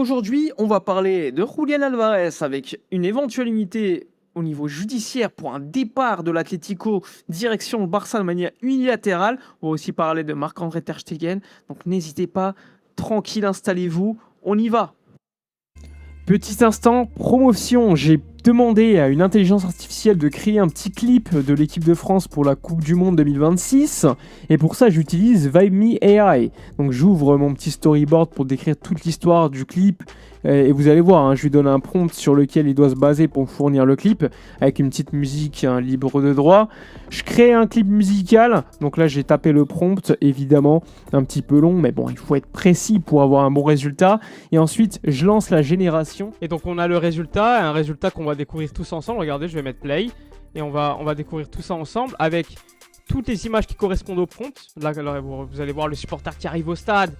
Aujourd'hui, on va parler de Julián Alvarez avec une éventuelle unité au niveau judiciaire pour un départ de l'Atlético direction le Barça de manière unilatérale. On va aussi parler de Marc-André Ter Stegen. Donc n'hésitez pas, tranquille, installez-vous, on y va. Petit instant, promotion. J'ai demandé à une intelligence artificielle de créer un petit clip de l'équipe de France pour la Coupe du Monde 2026. Et pour ça, j'utilise VibeMe AI. Donc j'ouvre mon petit storyboard pour décrire toute l'histoire du clip. Et vous allez voir, je lui donne un prompt sur lequel il doit se baser pour fournir le clip, avec une petite musique libre de droit. Je crée un clip musical. Donc là, j'ai tapé le prompt, évidemment, un petit peu long, mais bon, il faut être précis pour avoir un bon résultat. Et ensuite, je lance la génération. Et donc, on a le résultat, un résultat qu'on va découvrir tous ensemble. Regardez, je vais mettre play. Et on va découvrir tout ça ensemble avec toutes les images qui correspondent au prompt. Là, vous allez voir le supporter qui arrive au stade.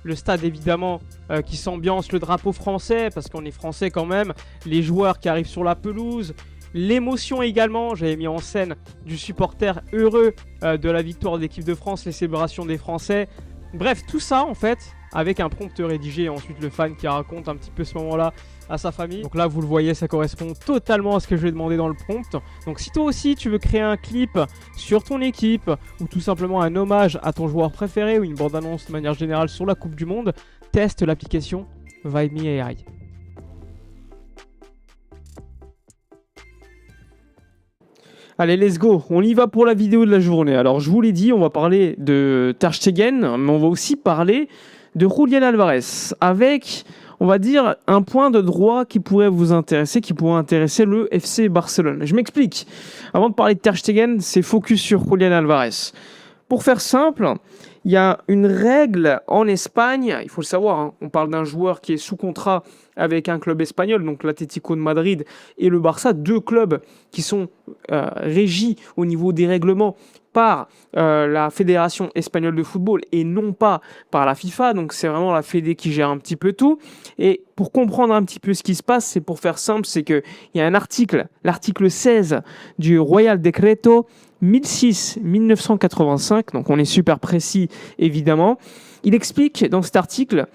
Le stade évidemment qui s'ambiance, le drapeau français parce qu'on est français quand même, les joueurs qui arrivent sur la pelouse, l'émotion également, j'avais mis en scène du supporter heureux de la victoire de l'équipe de France, les célébrations des Français, bref tout ça en fait avec un prompt rédigé et ensuite le fan qui raconte un petit peu ce moment-là à sa famille. Donc là vous le voyez, ça correspond totalement à ce que je vais demander dans le prompt. Donc si toi aussi tu veux créer un clip sur ton équipe ou tout simplement un hommage à ton joueur préféré ou une bande-annonce de manière générale sur la Coupe du Monde, teste l'application VibeMe AI. Allez, let's go, on y va pour la vidéo de la journée. Alors je vous l'ai dit, on va parler de Ter Stegen, mais on va aussi parler de Julián Alvarez avec, on va dire, un point de droit qui pourrait vous intéresser, qui pourrait intéresser le FC Barcelone. Je m'explique. Avant de parler de Ter Stegen, c'est focus sur Julián Alvarez. Pour faire simple, il y a une règle en Espagne, il faut le savoir, on parle d'un joueur qui est sous contrat avec un club espagnol, donc l'Atlético de Madrid et le Barça, deux clubs qui sont régis au niveau des règlements par la Fédération espagnole de football et non pas par la FIFA, donc c'est vraiment la Fédé qui gère un petit peu tout. Et pour comprendre un petit peu ce qui se passe, c'est pour faire simple, c'est qu'il y a un article, l'article 16 du Royal Decreto 1006-1985, donc on est super précis évidemment. Il explique dans cet article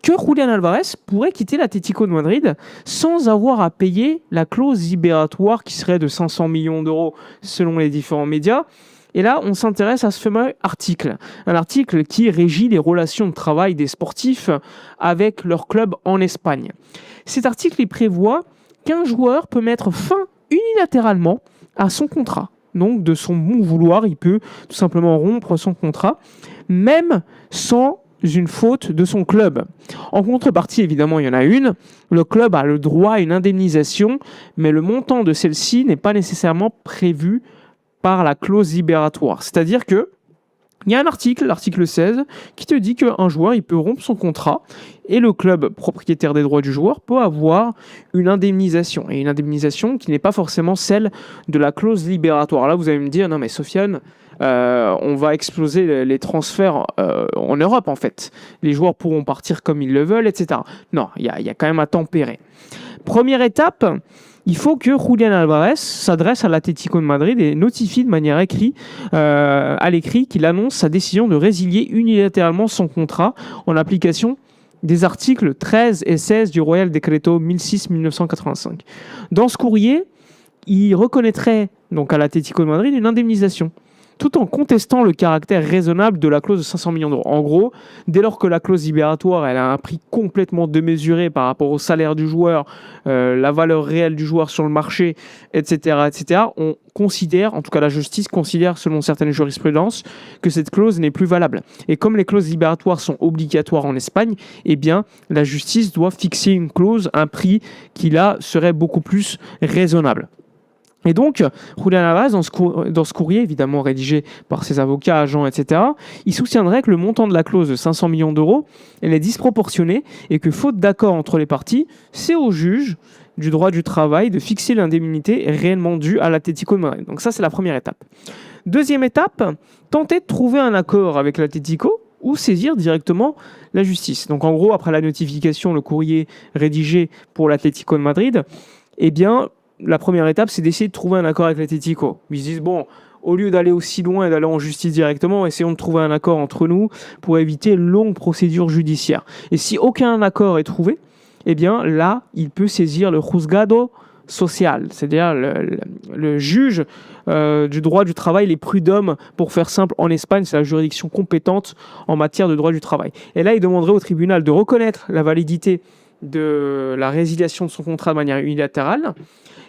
que Julián Alvarez pourrait quitter l'Atlético de Madrid sans avoir à payer la clause libératoire qui serait de 500 millions d'euros selon les différents médias. Et là, on s'intéresse à ce fameux article. Un article qui régit les relations de travail des sportifs avec leur club en Espagne. Cet article il prévoit qu'un joueur peut mettre fin unilatéralement à son contrat. Donc, de son bon vouloir, il peut tout simplement rompre son contrat, même sans une faute de son club. En contrepartie, évidemment, il y en a une. Le club a le droit à une indemnisation, mais le montant de celle-ci n'est pas nécessairement prévu par la clause libératoire. C'est-à-dire que il y a un article, l'article 16, qui te dit qu'un joueur il peut rompre son contrat et le club propriétaire des droits du joueur peut avoir une indemnisation. Et une indemnisation qui n'est pas forcément celle de la clause libératoire. Là, vous allez me dire, non mais Sofiane, on va exploser les transferts en Europe en fait. Les joueurs pourront partir comme ils le veulent, etc. Non, il y a quand même à tempérer. Première étape, il faut que Julián Alvarez s'adresse à l'Atlético de Madrid et notifie de manière à l'écrit qu'il annonce sa décision de résilier unilatéralement son contrat en application des articles 13 et 16 du Royal Decreto 1006-1985. Dans ce courrier, il reconnaîtrait donc à l'Atlético de Madrid une indemnisation, tout en contestant le caractère raisonnable de la clause de 500 millions d'euros. En gros, dès lors que la clause libératoire elle a un prix complètement démesuré par rapport au salaire du joueur, la valeur réelle du joueur sur le marché, etc., on considère, en tout cas la justice considère selon certaines jurisprudences, que cette clause n'est plus valable. Et comme les clauses libératoires sont obligatoires en Espagne, eh bien, la justice doit fixer une clause, un prix qui là serait beaucoup plus raisonnable. Et donc, Julián Alvarez, dans ce courrier, évidemment rédigé par ses avocats, agents, etc., il soutiendrait que le montant de la clause de 500 millions d'euros elle est disproportionné et que, faute d'accord entre les parties, c'est au juge du droit du travail de fixer l'indemnité réellement due à l'Atlético de Madrid. Donc ça, c'est la première étape. Deuxième étape, tenter de trouver un accord avec l'Atlético ou saisir directement la justice. Donc en gros, après la notification, le courrier rédigé pour l'Atlético de Madrid, eh bien, la première étape, c'est d'essayer de trouver un accord avec l'Atlético. Ils se disent, bon, au lieu d'aller aussi loin et d'aller en justice directement, essayons de trouver un accord entre nous pour éviter une longue procédure judiciaire. Et si aucun accord est trouvé, eh bien là, il peut saisir le juzgado social, c'est-à-dire le juge du droit du travail, les prud'hommes, pour faire simple, en Espagne, c'est la juridiction compétente en matière de droit du travail. Et là, il demanderait au tribunal de reconnaître la validité de la résiliation de son contrat de manière unilatérale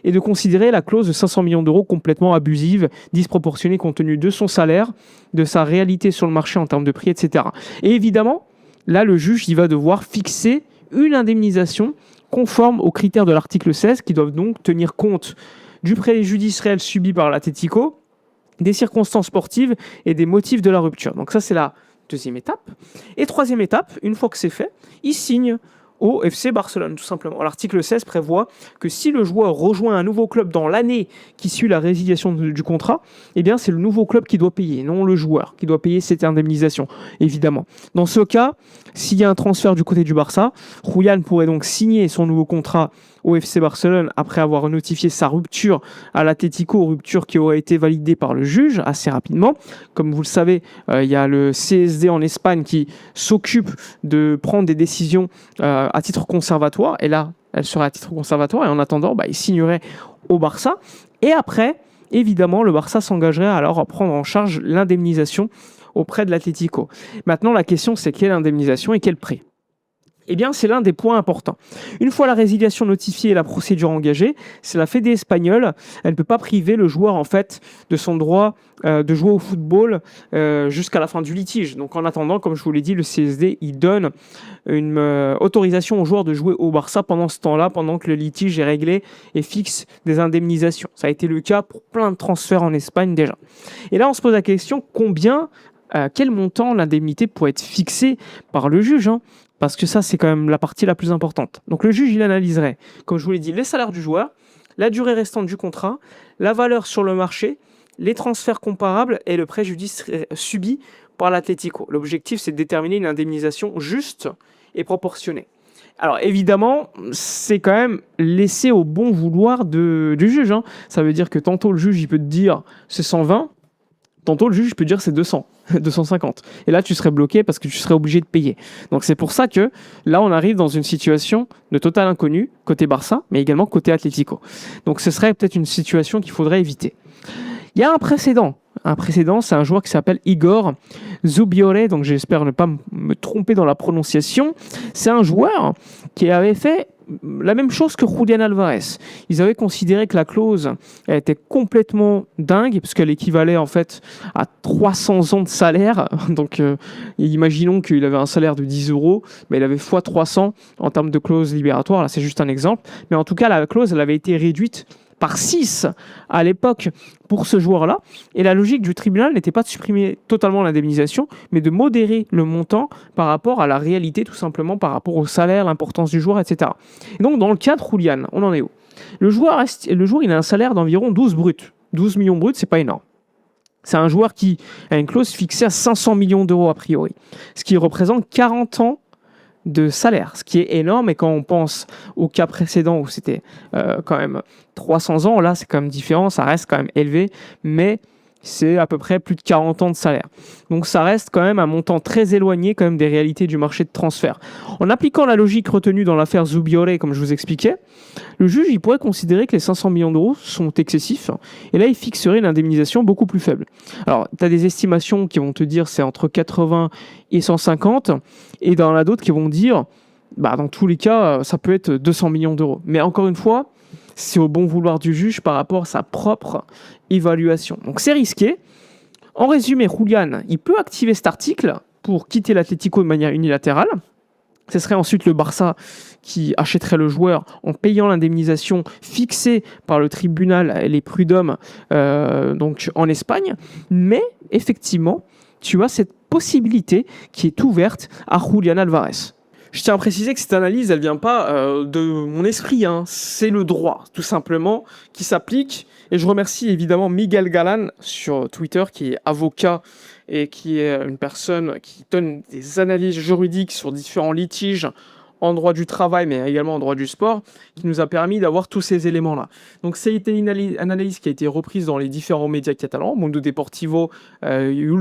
et de considérer la clause de 500 millions d'euros complètement abusive, disproportionnée compte tenu de son salaire, de sa réalité sur le marché en termes de prix, etc. Et évidemment, là, le juge il va devoir fixer une indemnisation conforme aux critères de l'article 16 qui doivent donc tenir compte du préjudice réel subi par l'Atlético, des circonstances sportives et des motifs de la rupture. Donc ça, c'est la deuxième étape. Et troisième étape, une fois que c'est fait, il signe au FC Barcelone, tout simplement. L'article 16 prévoit que si le joueur rejoint un nouveau club dans l'année qui suit la résiliation du contrat, eh bien c'est le nouveau club qui doit payer, non le joueur qui doit payer cette indemnisation, évidemment. Dans ce cas, s'il y a un transfert du côté du Barça, Julián pourrait donc signer son nouveau contrat au FC Barcelone après avoir notifié sa rupture à l'Atlético, rupture qui aurait été validée par le juge assez rapidement. Comme vous le savez, il y a le CSD en Espagne qui s'occupe de prendre des décisions à titre conservatoire, et là, elle serait à titre conservatoire, et en attendant, il signerait au Barça. Et après, évidemment, le Barça s'engagerait alors à prendre en charge l'indemnisation auprès de l'Atlético. Maintenant, la question, c'est quelle indemnisation et quel prix ? Eh bien, c'est l'un des points importants. Une fois la résiliation notifiée et la procédure engagée, c'est la Fédé espagnole. Elle ne peut pas priver le joueur en fait de son droit de jouer au football jusqu'à la fin du litige. Donc, en attendant, comme je vous l'ai dit, le CSD il donne une autorisation au joueur de jouer au Barça pendant ce temps-là, pendant que le litige est réglé et fixe des indemnisations. Ça a été le cas pour plein de transferts en Espagne déjà. Et là, on se pose la question quel montant l'indemnité pourrait être fixée par le juge, parce que ça, c'est quand même la partie la plus importante. Donc le juge, il analyserait, comme je vous l'ai dit, les salaires du joueur, la durée restante du contrat, la valeur sur le marché, les transferts comparables et le préjudice subi par l'Atlético. L'objectif, c'est de déterminer une indemnisation juste et proportionnée. Alors évidemment, c'est quand même laissé au bon vouloir du juge. Ça veut dire que tantôt le juge, il peut te dire c'est 120, tantôt le juge peut dire c'est 200, 250. Et là, tu serais bloqué parce que tu serais obligé de payer. Donc c'est pour ça que là, on arrive dans une situation de total inconnu côté Barça, mais également côté Atlético. Donc ce serait peut-être une situation qu'il faudrait éviter. Il y a un précédent. C'est un joueur qui s'appelle Igor Zubiore, donc j'espère ne pas me tromper dans la prononciation. C'est un joueur qui avait fait la même chose que Julián Álvarez. Ils avaient considéré que la clause elle était complètement dingue, parce qu'elle équivalait en fait à 300 ans de salaire. Donc imaginons qu'il avait un salaire de 10 euros, mais il avait x 300 en termes de clause libératoire. Là, c'est juste un exemple. Mais en tout cas, la clause, elle avait été réduite par 6 à l'époque pour ce joueur-là. Et la logique du tribunal n'était pas de supprimer totalement l'indemnisation, mais de modérer le montant par rapport à la réalité, tout simplement par rapport au salaire, l'importance du joueur, etc. Et donc, dans le cas de Julián, on en est où ? Le joueur, il a un salaire d'environ 12 bruts. 12 millions bruts, c'est pas énorme. C'est un joueur qui a une clause fixée à 500 millions d'euros a priori, ce qui représente 40 ans de salaire, ce qui est énorme. Et quand on pense au cas précédent où c'était quand même 300 ans, là c'est quand même différent, ça reste quand même élevé, mais c'est à peu près plus de 40 ans de salaire. Donc ça reste quand même un montant très éloigné quand même des réalités du marché de transfert. En appliquant la logique retenue dans l'affaire Zubiore, comme je vous expliquais, le juge il pourrait considérer que les 500 millions d'euros sont excessifs, et là il fixerait une indemnisation beaucoup plus faible. Alors tu as des estimations qui vont te dire c'est entre 80 et 150, et dans la d'autres qui vont dire dans tous les cas ça peut être 200 millions d'euros. Mais encore une fois, c'est au bon vouloir du juge par rapport à sa propre évaluation. Donc c'est risqué. En résumé, Julián, il peut activer cet article pour quitter l'Atlético de manière unilatérale. Ce serait ensuite le Barça qui achèterait le joueur en payant l'indemnisation fixée par le tribunal et les prud'hommes donc en Espagne. Mais effectivement, tu as cette possibilité qui est ouverte à Julián Álvarez. Je tiens à préciser que cette analyse, elle vient pas de mon esprit, c'est le droit, tout simplement, qui s'applique. Et je remercie évidemment Miguel Galan sur Twitter, qui est avocat et qui est une personne qui donne des analyses juridiques sur différents litiges en droit du travail, mais également en droit du sport, qui nous a permis d'avoir tous ces éléments-là. Donc, ça a été une analyse qui a été reprise dans les différents médias catalans, Mundo Deportivo,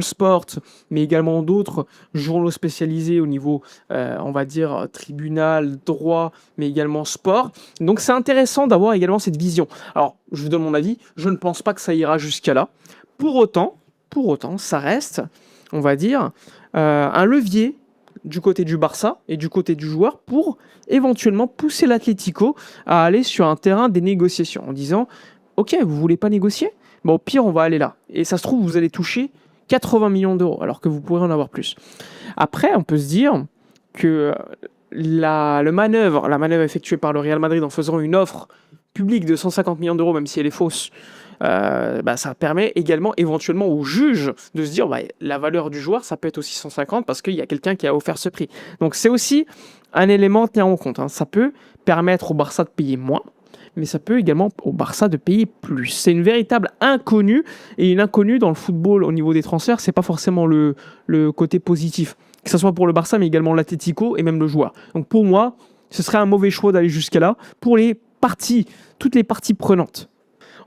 Sport, mais également d'autres journaux spécialisés au niveau, on va dire, tribunal, droit, mais également sport. Donc, c'est intéressant d'avoir également cette vision. Alors, je vous donne mon avis, je ne pense pas que ça ira jusqu'à là. Pour autant, ça reste, on va dire, un levier du côté du Barça et du côté du joueur pour éventuellement pousser l'Atlético à aller sur un terrain des négociations en disant « Ok, vous voulez pas négocier ? Bon, au pire, on va aller là. Et ça se trouve, vous allez toucher 80 millions d'euros alors que vous pourrez en avoir plus. » Après, on peut se dire que la manœuvre effectuée par le Real Madrid en faisant une offre publique de 150 millions d'euros, même si elle est fausse, ça permet également éventuellement au juge de se dire la valeur du joueur, ça peut être aussi 150 parce qu'il y a quelqu'un qui a offert ce prix. Donc c'est aussi un élément à tenir en compte. Ça peut permettre au Barça de payer moins, mais ça peut également au Barça de payer plus. C'est une véritable inconnue, et une inconnue dans le football au niveau des transferts, c'est pas forcément le côté positif, que ce soit pour le Barça, mais également l'Atlético et même le joueur. Donc pour moi, ce serait un mauvais choix d'aller jusqu'à là pour toutes les parties prenantes.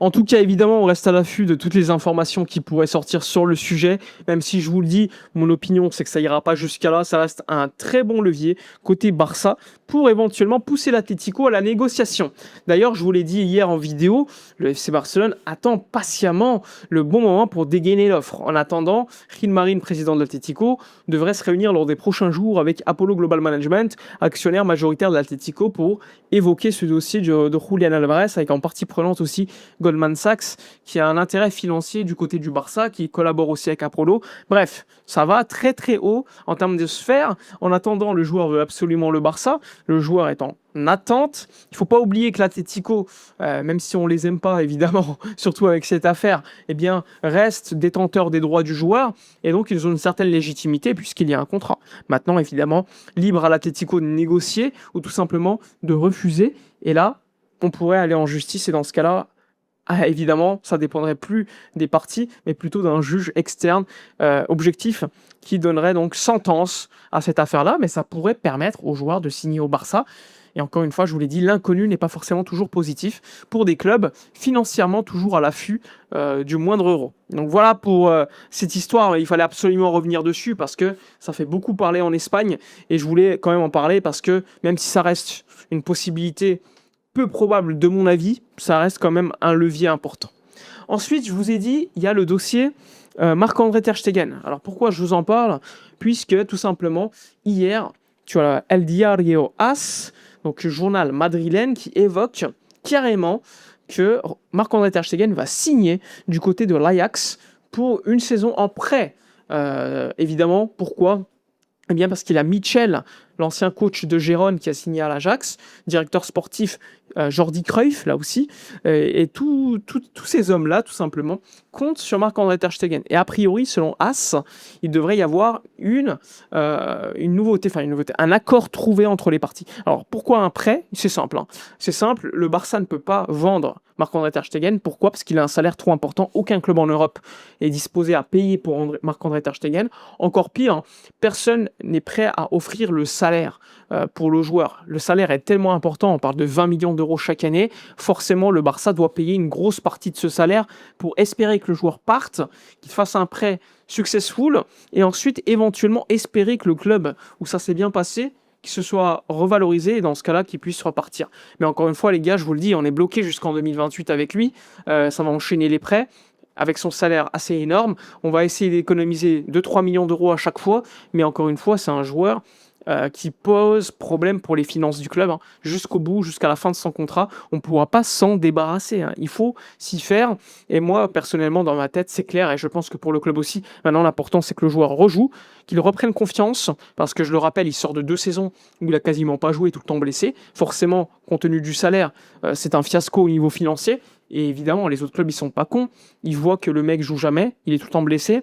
En tout cas, évidemment, on reste à l'affût de toutes les informations qui pourraient sortir sur le sujet. Même si je vous le dis, mon opinion, c'est que ça ira pas jusqu'à là. Ça reste un très bon levier côté Barça pour éventuellement pousser l'Atlético à la négociation. D'ailleurs, je vous l'ai dit hier en vidéo, le FC Barcelone attend patiemment le bon moment pour dégainer l'offre. En attendant, Gil Marín, président de l'Atlético, devrait se réunir lors des prochains jours avec Apollo Global Management, actionnaire majoritaire de l'Atlético, pour évoquer ce dossier de Julián Álvarez, avec en partie prenante aussi Goldman Sachs, qui a un intérêt financier du côté du Barça, qui collabore aussi avec Apollo. Bref, ça va très très haut en termes de sphère. En attendant, le joueur veut absolument le Barça. Le joueur est en attente. Il ne faut pas oublier que l'Atlético, même si on ne les aime pas évidemment, surtout avec cette affaire, reste détenteur des droits du joueur, et donc ils ont une certaine légitimité puisqu'il y a un contrat. Maintenant, évidemment, libre à l'Atlético de négocier ou tout simplement de refuser. Et là, on pourrait aller en justice, et dans ce cas-là, évidemment, ça dépendrait plus des parties, mais plutôt d'un juge externe objectif qui donnerait donc sentence à cette affaire-là, mais ça pourrait permettre aux joueurs de signer au Barça. Et encore une fois, je vous l'ai dit, l'inconnu n'est pas forcément toujours positif pour des clubs financièrement toujours à l'affût du moindre euro. Donc voilà pour cette histoire, il fallait absolument revenir dessus parce que ça fait beaucoup parler en Espagne, et je voulais quand même en parler parce que même si ça reste une possibilité peu probable de mon avis, ça reste quand même un levier important. Ensuite, je vous ai dit, il y a le dossier Marc-André Ter Stegen. Alors pourquoi je vous en parle ? Puisque tout simplement, hier, tu as El Diario AS, donc le journal madrilène, qui évoque carrément que Marc-André Ter Stegen va signer du côté de l'Ajax pour une saison en prêt. Évidemment, pourquoi ? Eh bien parce qu'il a Michel, l'ancien coach de Gérone qui a signé à l'Ajax, directeur sportif Jordi Cruyff, là aussi, et tous ces hommes-là, tout simplement, comptent sur Marc-André Ter Stegen. Et a priori, selon AS, il devrait y avoir une nouveauté, un accord trouvé entre les parties. Alors, pourquoi un prêt ? C'est simple. C'est simple, le Barça ne peut pas vendre Marc-André Ter Stegen. Pourquoi ? Parce qu'il a un salaire trop important. Aucun club en Europe est disposé à payer pour Marc-André Ter Stegen. Encore pire, personne n'est prêt à offrir le salaire pour le joueur. Le salaire est tellement important, on parle de 20 millions d'euros chaque année. Forcément, le Barça doit payer une grosse partie de ce salaire pour espérer que le joueur parte, qu'il fasse un prêt successful, et ensuite éventuellement espérer que le club où ça s'est bien passé, qu'il se soit revalorisé, et dans ce cas-là, qu'il puisse repartir. Mais encore une fois, les gars, je vous le dis, on est bloqué jusqu'en 2028 avec lui. Ça va enchaîner les prêts. Avec son salaire assez énorme, on va essayer d'économiser 2-3 millions d'euros à chaque fois. Mais encore une fois, c'est un joueur qui pose problème pour les finances du club. Jusqu'au bout, jusqu'à la fin de son contrat, on ne pourra pas s'en débarrasser. Il faut s'y faire. Et moi, personnellement, dans ma tête, c'est clair, et je pense que pour le club aussi, maintenant, l'important, c'est que le joueur rejoue, qu'il reprenne confiance, parce que je le rappelle, il sort de 2 saisons où il a quasiment pas joué, tout le temps blessé. Forcément, compte tenu du salaire, c'est un fiasco au niveau financier. Et évidemment, les autres clubs, ils sont pas cons. Ils voient que le mec joue jamais, il est tout le temps blessé.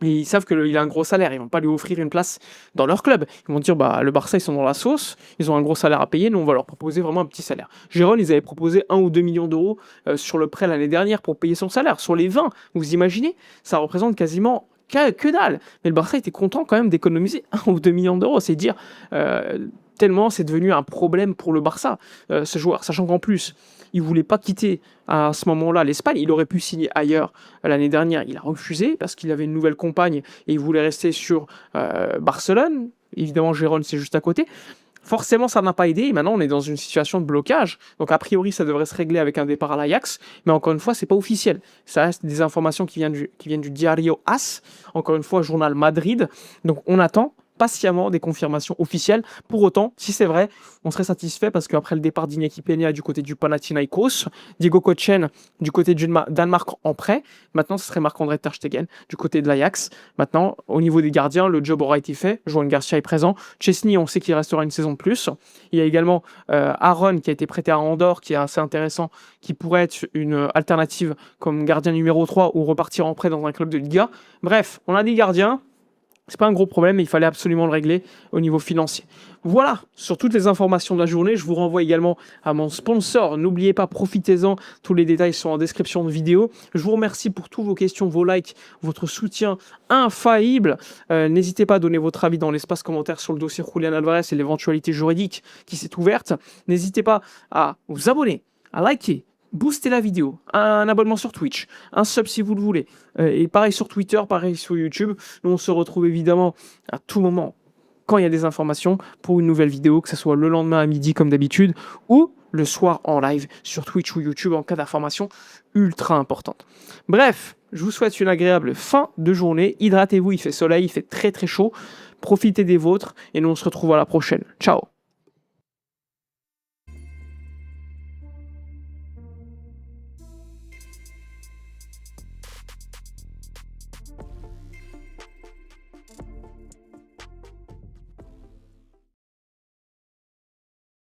Et ils savent qu'il a un gros salaire, ils vont pas lui offrir une place dans leur club. Ils vont dire, le Barça, ils sont dans la sauce, ils ont un gros salaire à payer, nous on va leur proposer vraiment un petit salaire. Gérone, ils avaient proposé 1 ou 2 millions d'euros sur le prêt l'année dernière pour payer son salaire. Sur les 20, vous imaginez, ça représente quasiment que dalle. Mais le Barça était content quand même d'économiser 1 ou 2 millions d'euros. C'est dire tellement c'est devenu un problème pour le Barça, ce joueur, sachant qu'en plus, il voulait pas quitter à ce moment-là l'Espagne. Il aurait pu signer ailleurs l'année dernière. Il a refusé parce qu'il avait une nouvelle compagne et il voulait rester sur Barcelone. Évidemment, Gérone, c'est juste à côté. Forcément, ça n'a pas aidé. Et maintenant, on est dans une situation de blocage. Donc, a priori, ça devrait se régler avec un départ à l'Ajax. Mais encore une fois, c'est pas officiel. Ça reste des informations qui viennent du Diario AS. Encore une fois, journal Madrid. Donc, on attend patiemment des confirmations officielles. Pour autant, si c'est vrai, on serait satisfait parce qu'après le départ d'Iñaki Peña du côté du Panathinaikos, Diego Kochen du côté du Danemark en prêt, maintenant ce serait Marc-André Ter Stegen du côté de l'Ajax. Maintenant, au niveau des gardiens, le job aura été fait. Joan Garcia est présent. Chesney, on sait qu'il restera une saison de plus. Il y a également Aaron qui a été prêté à Andorre, qui est assez intéressant, qui pourrait être une alternative comme gardien numéro 3 ou repartir en prêt dans un club de Liga. Bref, on a des gardiens. C'est pas un gros problème, mais il fallait absolument le régler au niveau financier. Voilà, sur toutes les informations de la journée, je vous renvoie également à mon sponsor. N'oubliez pas, profitez-en, tous les détails sont en description de vidéo. Je vous remercie pour tous vos questions, vos likes, votre soutien infaillible. N'hésitez pas à donner votre avis dans l'espace commentaire sur le dossier Julián Álvarez et l'éventualité juridique qui s'est ouverte. N'hésitez pas à vous abonner, à liker, booster la vidéo, un abonnement sur Twitch, un sub si vous le voulez, et pareil sur Twitter, pareil sur YouTube. Nous on se retrouve évidemment à tout moment quand il y a des informations pour une nouvelle vidéo, que ce soit le lendemain à midi comme d'habitude, ou le soir en live sur Twitch ou YouTube en cas d'information ultra importante. Bref, je vous souhaite une agréable fin de journée, hydratez-vous, il fait soleil, il fait très très chaud, profitez des vôtres, et nous on se retrouve à la prochaine. Ciao.